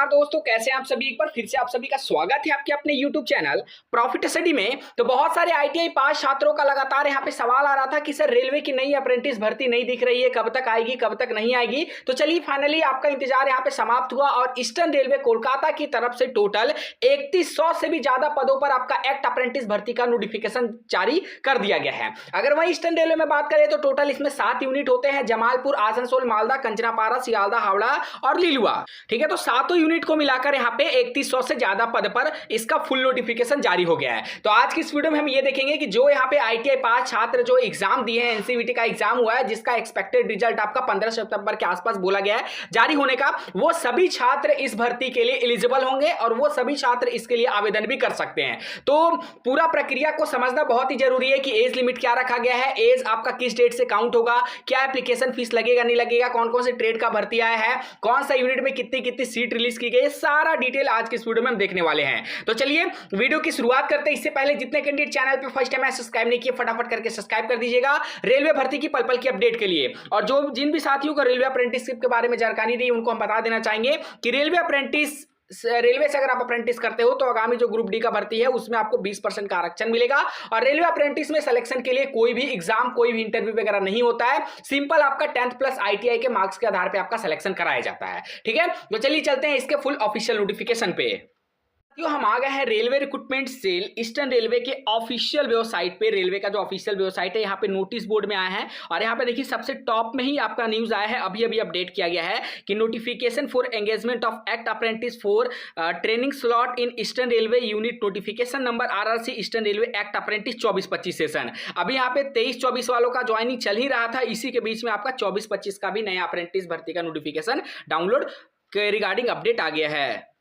दोस्तों, कैसे हैं आप सभी। एक बार फिर से आप सभी का स्वागत है आपके अपने YouTube चैनल प्रॉफिट स्टडी में। तो बहुत सारे ITI पास छात्रों का लगातार यहाँ पे सवाल आ रहा था कि सर रेलवे की नई अप्रेंटिस भर्ती नहीं दिख रही है, कब तक आएगी कब तक नहीं आएगी। तो चलिए फाइनली आपका इंतजार यहाँ पे समाप्त हुआ और ईस्टर्न रेलवे कोलकाता की तरफ से टोटल 3100 से भी ज्यादा पदों पर आपका एक्ट अप्रेंटिस भर्ती का नोटिफिकेशन जारी कर दिया गया है। अगर वहीं ईस्टर्न रेलवे में बात करें तो टोटल इसमें 7 यूनिट होते हैं, जमालपुर, आसनसोल, मालदा, कंचनापारा, सियालदा, हावड़ा और लीलुआ। ठीक है, तो सातों यूनिट को मिलाकर यहाँ पे 3100 से ज्यादा पद पर इसका फुल नोटिफिकेशन जारी हो गया है। तो आज की इस वीडियो में हम ये देखेंगे कि जो यहाँ पे ITI पास छात्र जो एग्जाम दिए हैं, NCVT का एग्जाम हुआ है जिसका एक्सपेक्टेड रिजल्ट आपका 15 सितंबर के आसपास बोला गया है जारी होने का, वो सभी छात्र इस भर्ती के लिए एलिजिबल होंगे और वो सभी छात्र इसके लिए आवेदन भी कर सकते हैं। तो पूरा प्रक्रिया को समझना बहुत ही जरूरी है कि एज लिमिट क्या रखा गया है, एज आपका किस डेट से काउंट होगा, क्या एप्लीकेशन फीस लगेगा नहीं लगेगा, कौन कौन से ट्रेड का भर्ती आया है, कौन सा यूनिट में कितनी कितनी सीट रिलीज की गई, सारा डिटेल आज की इस वीडियो में हम देखने वाले हैं। तो चलिए वीडियो की शुरुआत करते हैं। इससे पहले जितने कैंडिडेट चैनल पे फर्स्ट टाइम सब्सक्राइब नहीं किए फटाफट करके सब्सक्राइब कर दीजिएगा रेलवे भर्ती की पल पल की अपडेट के लिए। और जो जिन भी साथियों को रेलवे अप्रेंटिसशिप के बारे में जानकारी नहीं, उनको हम बता देना चाहेंगे कि रेलवे से अगर आप अप्रेंटिस करते हो तो आगामी जो ग्रुप डी का भर्ती है उसमें आपको 20% का आरक्षण मिलेगा। और रेलवे अप्रेंटिस में सिलेक्शन के लिए कोई भी एग्जाम, कोई भी इंटरव्यू वगैरह नहीं होता है, सिंपल आपका 10th प्लस ITI के मार्क्स के आधार पर आपका सिलेक्शन कराया जाता है। ठीक है, तो चलिए चलते हैं इसके फुल ऑफिशियल नोटिफिकेशन पे। हम आ गए हैं railway recruitment cell eastern railway के ऑफिशियल वेबसाइट पे। रेलवे का जो ऑफिशियल वेबसाइट है यहाँ पे नोटिस बोर्ड में आया है और यहाँ पे देखिए सबसे टॉप में ही आपका न्यूज आया है, अभी अभी अपडेट किया गया है कि notification for engagement of act apprentice for training slot in eastern railway unit, notification number RRC eastern railway act apprentice 24-25 session. अभी यहाँ पे 23-24 वालों का ज्वाइनिंग चल ही रहा था, इसी के बीच में आपका 24-25 का भी नया अप्रेंटिस भर्ती का नोटिफिकेशन डाउनलोड के रिगार्डिंग अपडेट आ गया है।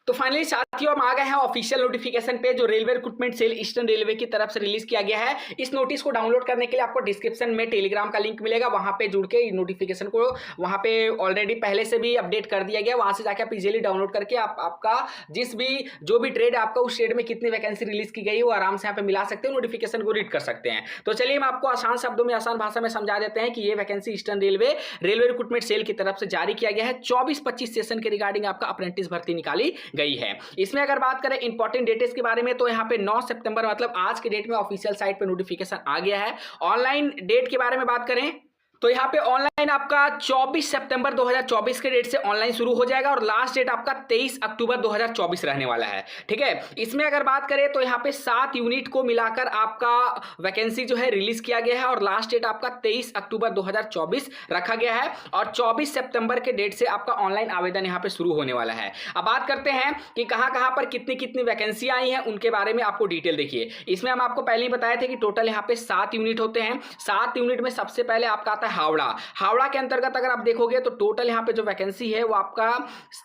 तो फाइनली साथियों हम आ गए हैं ऑफिशियल नोटिफिकेशन पे जो railway recruitment cell eastern railway की तरफ से रिलीज किया गया है। इस नोटिस को डाउनलोड करने के लिए आपको डिस्क्रिप्शन में टेलीग्राम का लिंक मिलेगा, वहां पे जुड़ के नोटिफिकेशन को वहां पे ऑलरेडी पहले से भी अपडेट कर दिया गया, वहां से जाकर आप इजीली डाउनलोड करके आप आपका जो भी ट्रेड आपका उस ट्रेड में कितनी वैकेंसी रिलीज की गई वो आराम से यहाँ पे मिला सकते हैं, नोटिफिकेशन को रीड कर सकते हैं। तो चलिए हम आपको आसान शब्दों में, आसान भाषा में समझा देते हैं कि ये vacancy eastern railway recruitment cell की तरफ से जारी किया गया है। 24-25 सेशन के रिगार्डिंग आपका अप्रेंटिस भर्ती निकाली गई है। इसमें अगर बात करें इंपॉर्टेंट डेट्स के बारे में तो यहाँ पे 9 सितंबर मतलब आज के डेट में ऑफिशियल साइट पे नोटिफिकेशन आ गया है। ऑनलाइन डेट के बारे में बात करें तो यहाँ पे ऑनलाइन आपका 24 सितंबर 2024 के डेट से ऑनलाइन शुरू हो जाएगा और लास्ट डेट आपका 23 अक्टूबर 2024 रहने वाला है। ठीक है, इसमें अगर बात करें तो यहाँ पे 7 यूनिट को मिलाकर आपका वैकेंसी जो है रिलीज किया गया है और लास्ट डेट आपका 23 अक्टूबर 2024 रखा गया है और 24 सितंबर के डेट से आपका ऑनलाइन आवेदन यहाँ पे शुरू होने वाला है। अब बात करते हैं कि कहाँ पर कितनी कितनी वैकेंसी आई है उनके बारे में आपको डिटेल देखिए। इसमें हम आपको पहले ही बताए थे कि टोटल यहाँ पे 7 यूनिट होते हैं। 7 यूनिट में सबसे पहले आपका आता है हावड़ा के अंतर्गत अगर आप देखोगे तो टोटल यहां पे जो वैकेंसी है वो आपका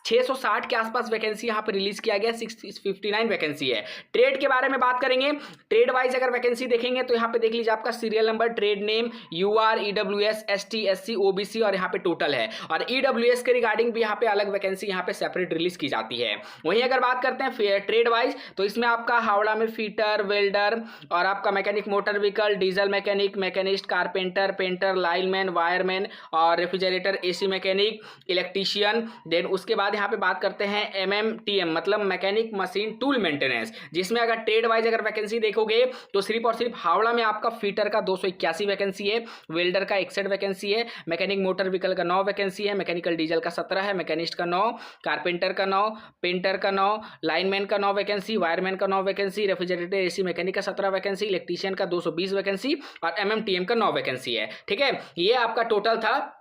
660 के आसपास वैकेंसी यहां पे रिलीज किया गया, 659 वैकेंसी है। ट्रेड के बारे में बात करेंगे, ट्रेड वाइज अगर वैकेंसी देखेंगे तो यहां पे देख लीजिए आपका serial number, trade name, UR, EWS, ST, SC, OBC और यहां पे टोटल है। और EWS के रिगार्डिंग भी यहां पे अलग वैकेंसी यहां पे सेपरेट रिलीज की जाती है। वहीं अगर बात करते हैं ट्रेड वाइज तो इसमें आपका हावड़ा में फीटर, वेल्डर और आपका mechanic motor vehicle, diesel mechanic, machinist, carpenter, painter, lineman, wireman और refrigerator, AC mechanic, electrician. Then उसके बाद यहाँ पे बात करते हैं MMTM मतलब मैकेनिक मशीन टूल मेंटेनेंस, जिसमें अगर ट्रेड वाइज अगर वैकेंसी देखोगे तो सिर्फ और सिर्फ हावड़ा में आपका फीटर का 281 वैकेंसी है, वेल्डर का 61 वैकेंसी है, मैकेनिक मोटर व्हीकल का 9 वैकेंसी है, मैकेनिकल डीजल का 17 है, मैकेनिस्ट का 9, कारपेंटर का 9, पेंटर का 9, लाइनमैन का 9 वैकेंसी, वायरमैन का 9 वैकेंसी, रेफ्रिजरेटर AC मैकेनिक का 17 वैकेंसी, इलेक्ट्रीशियन का 220 वैकेंसी और MMTM का 9 वैकेंसी है। ठीक है, ये आपका टोटल था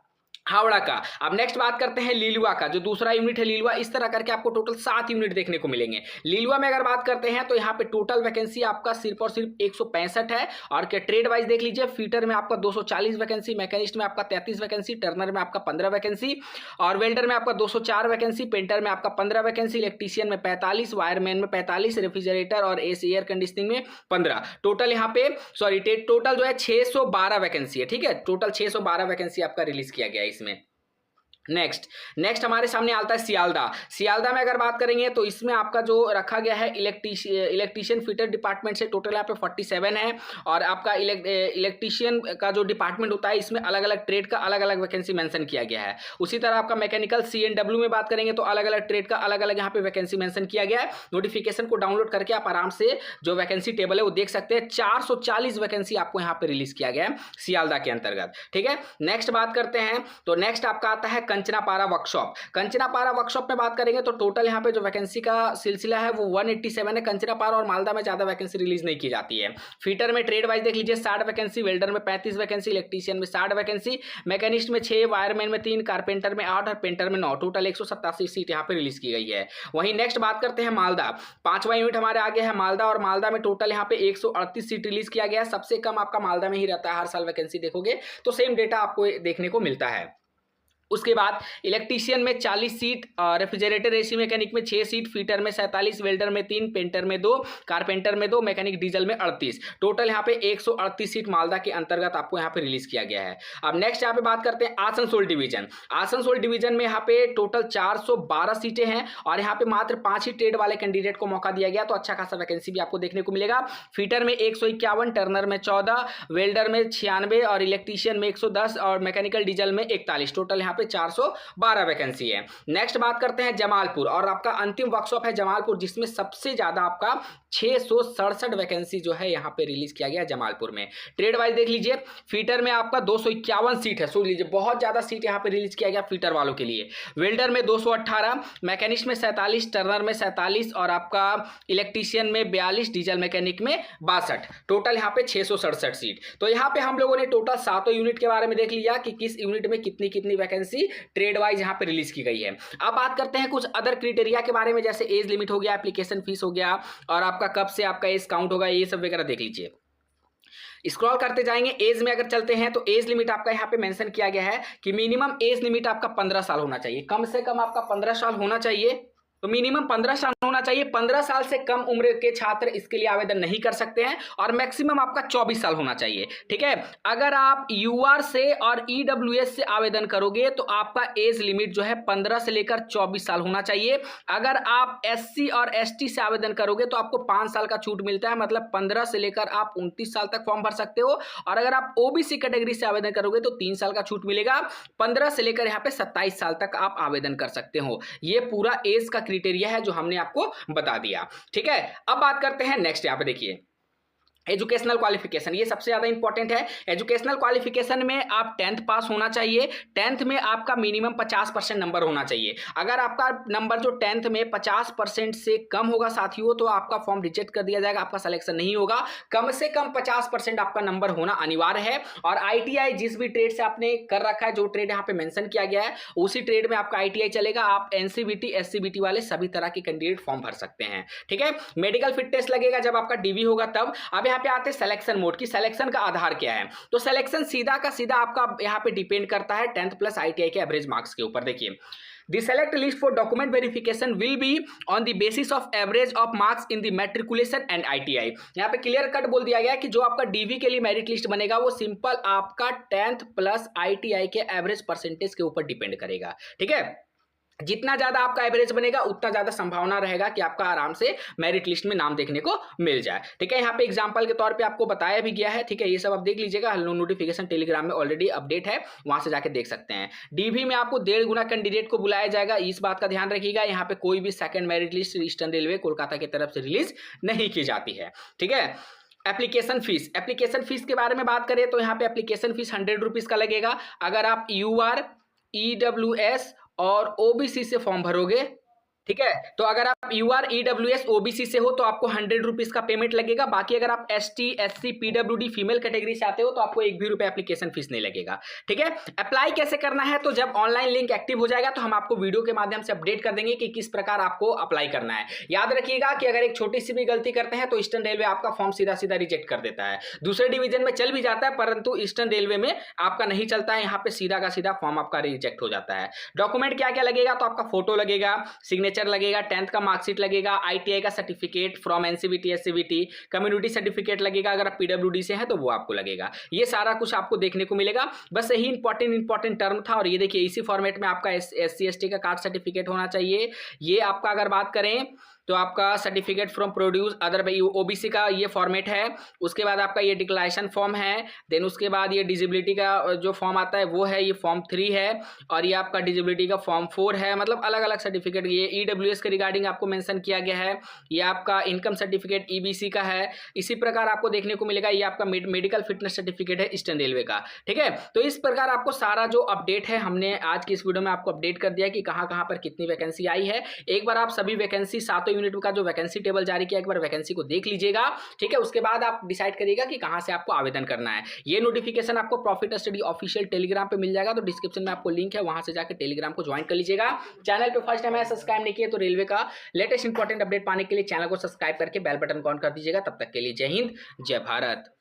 हावड़ा का। अब नेक्स्ट बात करते हैं लीलुआ का, जो दूसरा यूनिट है लीलुआ। इस तरह करके आपको टोटल 7 यूनिट देखने को मिलेंगे। लीलुआ में अगर बात करते हैं तो यहाँ पे टोटल वैकेंसी आपका सिर्फ और सिर्फ 165 है और ट्रेड वाइज देख लीजिए, फीटर में आपका 240 वैकेंसी, मैकेनिस्ट में आपका 33 वैकेंसी, टर्नर में आपका 15 वैकेंसी और वेल्डर में आपका 204 वैकेंसी, पेंटर में आपका 15 वैकेंसी, इलेक्ट्रीशियन में 45, वायरमैन में 45, रेफ्रिजरेटर और AC एयर कंडीशनिंग में 15। टोटल यहाँ पे टोटल जो है 612 वैकेंसी है। ठीक है, टोटल 612 वैकेंसी आपका रिलीज किया गया है इसमें। नेक्स्ट हमारे सामने आता है सियालदा। सियालदा में अगर बात करेंगे तो इसमें आपका जो रखा गया है इलेक्ट्रीशियन फिटर डिपार्टमेंट से टोटल यहाँ पे 47 है। और आपका इलेक्ट्रीशियन का जो डिपार्टमेंट होता है इसमें अलग अलग ट्रेड का अलग अलग वैकेंसी मेंशन किया गया है। उसी तरह आपका मैकेनिकल CNW में बात करेंगे तो अलग अलग ट्रेड का अलग अलग यहाँ पे वैकेंसी मेंशन किया गया है। नोटिफिकेशन को डाउनलोड करके आप आराम से जो वैकेंसी टेबल है वो देख सकते हैं। 440 वैकेंसी आपको यहाँ पे रिलीज किया गया है सियालदा के अंतर्गत। ठीक है, नेक्स्ट बात करते हैं तो नेक्स्ट आपका आता है कंचनापारा वर्कशॉप। कंचनापारा वर्कशॉप में बात करेंगे तो टोटल यहाँ पे जो वैकेंसी का सिलसिला है वो 187 है। कंचनापारा और मालदा में ज्यादा वैकेंसी रिलीज नहीं की जाती है। फीटर में ट्रेड वाइज देख लीजिए 60 वैकेंसी, वेल्डर में 35 वैकेंसी, इलेक्ट्रीशियन में 60 वैकेंसी, मैकेनिस्ट में 6, वायरमैन में 3, कारपेंटर में 8 और पेंटर में 9, टोटल 187 सीट यहाँ पे रिलीज की गई है। वहीं नेक्स्ट बात करते हैं मालदा। 5वां यूनिट हमारे आगे है मालदा, और मालदा में टोटल यहाँ पे 138 सीट रिलीज किया गया है। सबसे कम आपका मालदा में ही रहता है, हर साल वैकेंसी देखोगे तो सेम डेटा आपको देखने को मिलता है। उसके बाद इलेक्ट्रीशियन में 40 सीट, रेफ्रिजरेटर एसी मैकेनिक में 6 सीट, फीटर में 47, वेल्डर में 3, पेंटर में 2, कारपेंटर में 2, मैकेनिक डीजल में 38, टोटल यहाँ पे 138 सीट मालदा के अंतर्गत आपको यहाँ पे रिलीज किया गया है। अब नेक्स्ट यहाँ पे बात करते हैं आसनसोल डिवीजन। आसनसोल डिवीजन में यहाँ पे टोटल 412 सीटें हैं और यहाँ पे मात्र 5 ही ट्रेड वाले कैंडिडेट को मौका दिया गया, तो अच्छा खासा वैकेंसी भी आपको देखने को मिलेगा। फीटर में 151, टर्नर में 14, वेल्डर में 96 और इलेक्ट्रीशियन में 110 और मैकेनिकल डीजल में 41, टोटल यहाँ पे 412 वैकेंसी है। नेक्स्ट बात करते हैं जमालपुर, और आपका अंतिम वर्कशॉप है जमालपुर, जिसमें सबसे ज्यादा आपका 667 वैकेंसी जो है यहाँ पे रिलीज किया गया जमालपुर में। ट्रेड वाइज देख लीजिए, फीटर में आपका 251 सीट है, सुन लीजिए बहुत ज्यादा सीट यहाँ पे रिलीज किया गया फीटर वालों के लिए। वेल्डर में 218, मैकेनिस्ट में 47, टर्नर में 47 और आपका इलेक्ट्रीशियन में 42, डीजल मैकेनिक में 62, टोटल यहाँ पे 667 सीट। तो यहाँ पे हम लोगों ने टोटल 7 यूनिट के बारे में देख लिया कि किस यूनिट में कितनी कितनी वैकेंसी ट्रेड वाइज यहां पे रिलीज की गई है। अब बात करते हैं कुछ अदर क्राइटेरिया के बारे में, जैसे एज लिमिट हो गया, एप्लीकेशन फीस हो गया और आपका कब से आपका एज काउंट होगा, ये सब वगैरह देख लीजिए। स्क्रॉल करते जाएंगे, एज में अगर चलते हैं तो एज लिमिट आपका यहाँ पे मेंशन किया गया है कि मिनिमम एज लिमिट आपका 15 साल होना चाहिए, कम से कम आपका 15 साल होना चाहिए। तो मिनिमम 15 साल होना चाहिए। 15 साल से कम उम्र के छात्र इसके लिए आवेदन नहीं कर सकते हैं और मैक्सिमम आपका 24 साल होना चाहिए। ठीक है, अगर आप यूआर से और EWS से आवेदन करोगे तो आपका एज लिमिट जो है 15 से लेकर 24 साल होना चाहिए। अगर आप SC और ST से आवेदन करोगे तो आपको 5 साल का छूट मिलता है, मतलब 15 से लेकर आप 29 साल तक फॉर्म भर सकते हो। और अगर आप OBC कैटेगरी से आवेदन करोगे तो 3 साल का छूट मिलेगा। 15 से लेकर यहाँ पे 27 साल तक आप आवेदन कर सकते हो। ये पूरा एज का क्राइटेरिया है जो हमने आपको बता दिया। ठीक है, अब बात करते हैं नेक्स्ट, यहां पे देखिए एजुकेशनल क्वालिफिकेशन, ये सबसे ज्यादा इंपॉर्टेंट है। एजुकेशनल क्वालिफिकेशन में आप 10th पास होना चाहिए। 10th में आपका मिनिमम 50% नंबर होना चाहिए। अगर आपका नंबर जो 10th में 50% से कम होगा साथियों तो आपका फॉर्म रिजेक्ट कर दिया जाएगा, आपका सिलेक्शन नहीं होगा। कम से कम 50% आपका नंबर होना अनिवार्य है। और ITI जिस भी ट्रेड से आपने कर रखा है, जो ट्रेड यहाँ पे मेंशन किया गया है उसी ट्रेड में आपका ITI चलेगा। आप NCBT SCBT वाले सभी तरह के कैंडिडेट फॉर्म भर सकते हैं। ठीक है, मेडिकल फिटनेस लगेगा जब आपका DV होगा तब। अब यहाँ पे आते हैं सिलेक्शन मोड की, सिलेक्शन का आधार क्या है। तो सिलेक्शन सीधा का सीधा आपका यहाँ पे डिपेंड करता है 10th प्लस ITI के एवरेज मार्क्स के ऊपर। देखिए, The select list for document verification will be on the basis of average of marks in the matriculation and ITI। यहाँ पे क्लियर कट बोल दिया गया कि जो आपका DV के लिए मेरिट लिस्ट बनेगा वो सिंपल आपका 10th प्लस ITI के एवरेज परसेंटेज के ऊपर डिपेंड करेगा। ठीक है, जितना ज्यादा आपका एवरेज बनेगा उतना ज्यादा संभावना रहेगा कि आपका आराम से मेरिट लिस्ट में नाम देखने को मिल जाए। ठीक है, यहाँ पे एग्जांपल के तौर पे आपको बताया भी गया है। ठीक है, ये सब आप देख लीजिएगा, नोटिफिकेशन टेलीग्राम में ऑलरेडी अपडेट है, वहां से जाके देख सकते हैं। DV में आपको 1.5 गुना कैंडिडेट को बुलाया जाएगा, इस बात का ध्यान रखिएगा। यहाँ पे कोई भी second merit list eastern railway Kolkata की तरफ से रिलीज नहीं की जाती है। ठीक है, एप्लीकेशन फीस, एप्लीकेशन फीस के बारे में बात करें तो यहाँ पे एप्लीकेशन फीस 100 रुपीज का लगेगा। अगर आप UR EWS और OBC से फॉर्म भरोगे, ठीक है, तो अगर आप UR EWS OBC से हो तो आपको 100 रुपीज का पेमेंट लगेगा। बाकी अगर आप ST SC PWD female category से आते हो तो आपको 1 भी रुपए एप्लीकेशन फीस नहीं लगेगा। ठीक है, अप्लाई कैसे करना है, तो जब ऑनलाइन लिंक एक्टिव हो जाएगा तो हम आपको वीडियो के माध्यम से अपडेट कर देंगे कि किस प्रकार आपको अप्लाई करना है। याद रखिएगा कि अगर एक छोटी सी भी गलती करते हैं तो ईस्टर्न रेलवे आपका फॉर्म सीधा सीधा रिजेक्ट कर देता है। दूसरे डिवीजन में चल भी जाता है परंतु ईस्टर्न रेलवे में आपका नहीं चलता है, यहाँ पे सीधा का सीधा फॉर्म आपका रिजेक्ट हो जाता है। डॉक्यूमेंट क्या क्या लगेगा, तो आपका फोटो लगेगा, सिग्नेचर सिग्नेचर लगेगा, 10th का मार्कशीट लगेगा, ITI का certificate from NCVT SCVT, community certificate लगेगा, अगर आप PWD से हैं तो वो आपको लगेगा। ये सारा कुछ आपको देखने को मिलेगा। बस यही इंपॉर्टेंट टर्म था। और ये देखिए इसी फॉर्मेट में आपका SC ST का कास्ट सर्टिफिकेट होना चाहिए। ये आपका अगर बात करें तो आपका certificate from produce other by OBC का ये फॉर्मेट है। उसके बाद आपका ये डिक्लेरेशन फॉर्म है। देन उसके बाद ये डिजेबिलिटी का जो फॉर्म आता है वो है, ये फॉर्म 3 है। और ये आपका डिजेबिलिटी का फॉर्म 4 है। मतलब अलग अलग सर्टिफिकेट, ये EWS के रिगार्डिंग आपको मेंशन किया गया है। ये आपका इनकम सर्टिफिकेट EBC का है। इसी प्रकार आपको देखने को मिलेगा ये आपका मेडिकल फिटनेस सर्टिफिकेट है ईस्टर्न रेलवे का। ठीक है, तो इस प्रकार आपको सारा जो अपडेट है हमने आज की इस वीडियो में आपको अपडेट कर दिया कि कहाँ कहाँ पर कितनी वैकेंसी आई है। एक बार आप सभी वैकेंसी 7 यूनिट का जो वैकेंसी टेबल जारी किया, एक बार वैकेंसी को देख लीजिएगा। ठीक है, उसके बाद आप डिसाइड करिएगा कि कहां से आपको आवेदन करना है। ये नोटिफिकेशन आपको प्रॉफिट स्टडी ऑफिशियल टेलीग्राम पे मिल जाएगा, तो डिस्क्रिप्शन में आपको लिंक है, वहां से जाकर टेलीग्राम को ज्वाइन कर लीजिएगा। चैनल पे फर्स्ट टाइम है सब्सक्राइब नहीं किया तो रेलवे का लेटेस्ट इंपॉर्टेंट अपडेट पाने के लिए चैनल को सब्सक्राइब करके बेल बटन को ऑन कर दीजिएगा। तब तक के लिए जय हिंद, जय भारत।